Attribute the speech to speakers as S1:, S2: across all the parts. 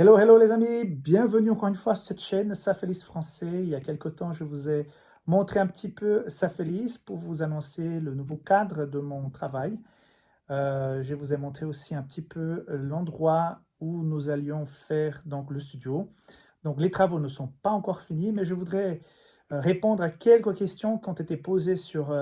S1: Hello, hello les amis, bienvenue encore une fois sur cette chaîne Safelis Français. Il y a quelque temps, je vous ai montré un petit peu Safelis pour vous annoncer le nouveau cadre de mon travail. Je vous ai montré aussi un petit peu l'endroit où nous allions faire donc le studio. Donc les travaux ne sont pas encore finis, mais je voudrais répondre à quelques questions qui ont été posées sur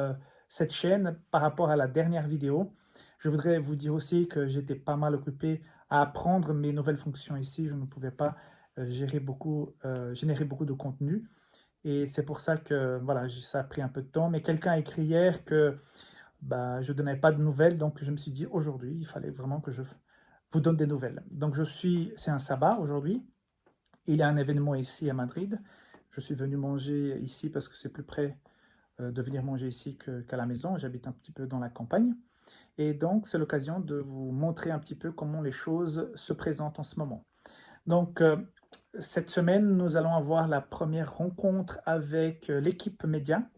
S1: cette chaîne par rapport à la dernière vidéo. Je voudrais vous dire aussi que j'étais pas mal occupé à apprendre mes nouvelles fonctions ici. Je ne pouvais pas générer beaucoup de contenu. Et c'est pour ça que voilà, ça a pris un peu de temps. Mais quelqu'un a écrit hier que bah, je ne donnais pas de nouvelles. Donc je me suis dit aujourd'hui, il fallait vraiment que je vous donne des nouvelles. Donc c'est un sabbat aujourd'hui. Il y a un événement ici à Madrid. Je suis venu manger ici parce que c'est plus près de venir manger ici qu'à la maison. J'habite un petit peu dans la campagne. Et donc, c'est l'occasion de vous montrer un petit peu comment les choses se présentent en ce moment. Donc, cette semaine, nous allons avoir la première rencontre avec l'équipe média.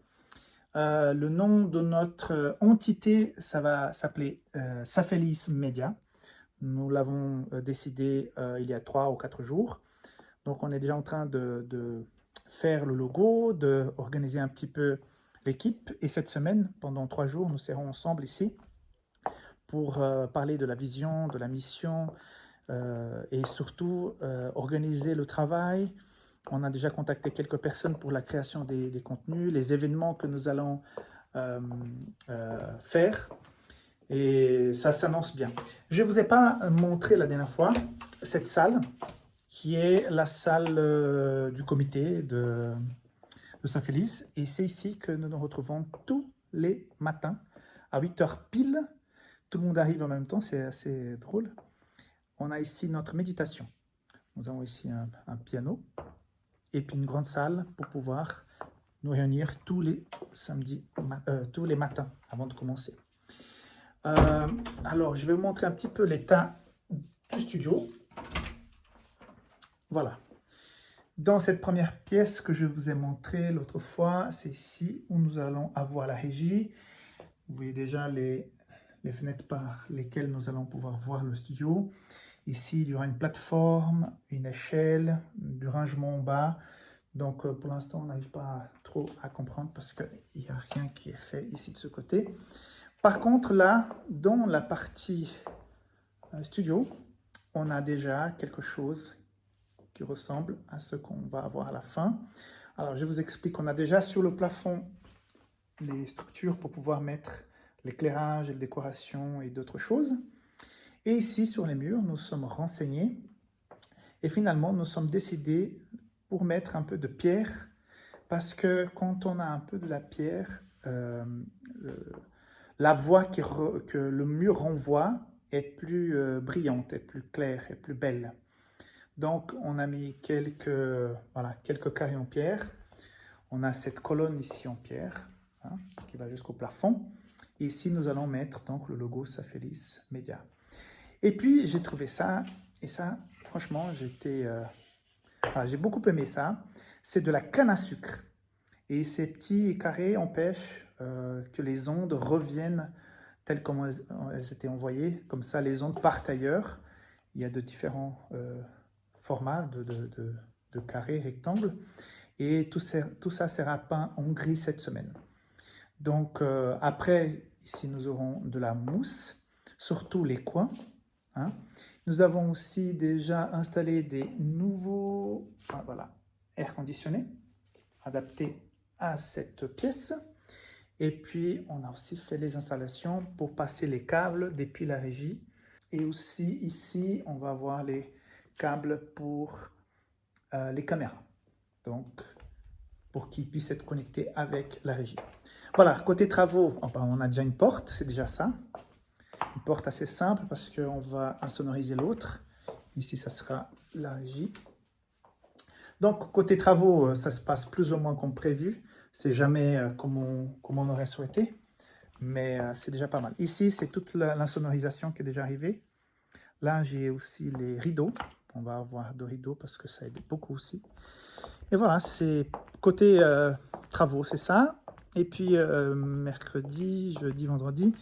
S1: Le nom de notre entité, ça va s'appeler Safelis Media. Nous l'avons décidé il y a 3 ou 4 jours. Donc, on est déjà en train de faire le logo, d'organiser un petit peu l'équipe. Et cette semaine, pendant 3 jours, nous serons ensemble ici pour parler de la vision, de la mission et surtout organiser le travail. On a déjà contacté quelques personnes pour la création des contenus, les événements que nous allons faire. Et ça s'annonce bien. Je ne vous ai pas montré la dernière fois cette salle qui est la salle du comité de Saint-Félix. Et c'est ici que nous nous retrouvons tous les matins à 8 heures pile. Tout le monde arrive en même temps, c'est assez drôle. On a ici notre méditation. Nous avons ici un piano et puis une grande salle pour pouvoir nous réunir tous les samedis, tous les matins avant de commencer. Alors, je vais vous montrer un petit peu l'état du studio. Voilà. Dans cette première pièce que je vous ai montrée l'autre fois, c'est ici où nous allons avoir la régie. Vous voyez déjà les fenêtres par lesquelles nous allons pouvoir voir le studio. Ici, il y aura une plateforme, une échelle, du rangement en bas. Donc, pour l'instant, on n'arrive pas trop à comprendre parce qu'il n'y a rien qui est fait ici de ce côté. Par contre, là, dans la partie studio, on a déjà quelque chose qui ressemble à ce qu'on va avoir à la fin. Alors, je vous explique. On a déjà sur le plafond les structures pour pouvoir mettre l'éclairage et la décoration et d'autres choses. Et ici, sur les murs, nous sommes renseignés. Et finalement, nous sommes décidés pour mettre un peu de pierre. Parce que quand on a un peu de la pierre, la voie que le mur renvoie est plus brillante, est plus claire, est plus belle. Donc, on a mis quelques carrés en pierre. On a cette colonne ici en pierre, hein, qui va jusqu'au plafond. Et ici, nous allons mettre donc le logo Safelis Media. Et puis, j'ai trouvé ça, et ça, franchement, j'ai beaucoup aimé ça. C'est de la canne à sucre. Et ces petits carrés empêchent que les ondes reviennent telles comme elles étaient envoyées. Comme ça, les ondes partent ailleurs. Il y a de différents formats de carrés, rectangles. Et tout ça sera peint en gris cette semaine. Donc, après, ici, nous aurons de la mousse, surtout les coins. Hein. Nous avons aussi déjà installé des nouveaux air conditionnés adaptés à cette pièce. Et puis, on a aussi fait les installations pour passer les câbles depuis la régie. Et aussi, ici, on va avoir les câbles pour les caméras. Donc, pour qu'ils puissent être connectés avec la régie. Voilà, côté travaux, on a déjà une porte, c'est déjà ça. Une porte assez simple parce qu'on va insonoriser l'autre. Ici, ça sera la régie. Donc, côté travaux, ça se passe plus ou moins comme prévu. C'est jamais comme on aurait souhaité, mais c'est déjà pas mal. Ici, c'est toute l'insonorisation qui est déjà arrivée. Là, j'ai aussi les rideaux. On va avoir deux rideaux parce que ça aide beaucoup aussi. Et voilà, c'est côté travaux, c'est ça. Et puis, mercredi, jeudi, vendredi,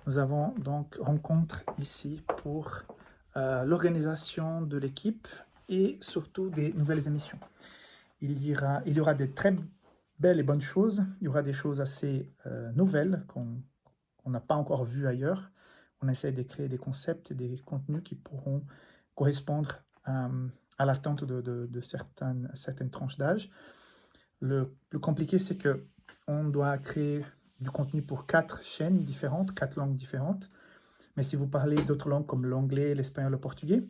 S1: nous avons donc rencontre ici pour l'organisation de l'équipe et surtout des nouvelles émissions. Il y aura des très belles et bonnes choses. Il y aura des choses assez nouvelles qu'on n'a pas encore vues ailleurs. On essaie de créer des concepts et des contenus qui pourront correspondre à l'attente de certaines tranches d'âge. Le plus compliqué, c'est que on doit créer du contenu pour 4 chaînes différentes, 4 langues différentes. Mais si vous parlez d'autres langues comme l'anglais, l'espagnol, le portugais,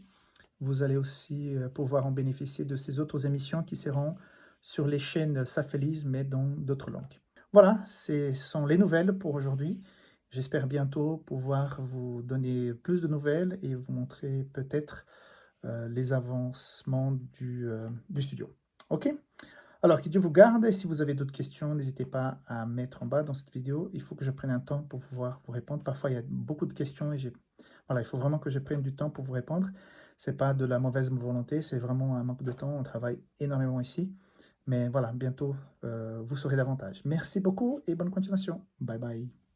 S1: vous allez aussi pouvoir en bénéficier de ces autres émissions qui seront sur les chaînes Safeliz, mais dans d'autres langues. Voilà, ce sont les nouvelles pour aujourd'hui. J'espère bientôt pouvoir vous donner plus de nouvelles et vous montrer peut-être les avancements du studio. OK? Alors, que Dieu vous garde. Et si vous avez d'autres questions, n'hésitez pas à mettre en bas dans cette vidéo. Il faut que je prenne un temps pour pouvoir vous répondre. Parfois, il y a beaucoup de questions et voilà, il faut vraiment que je prenne du temps pour vous répondre. Ce n'est pas de la mauvaise volonté, c'est vraiment un manque de temps. On travaille énormément ici. Mais voilà, bientôt, vous saurez davantage. Merci beaucoup et bonne continuation. Bye bye.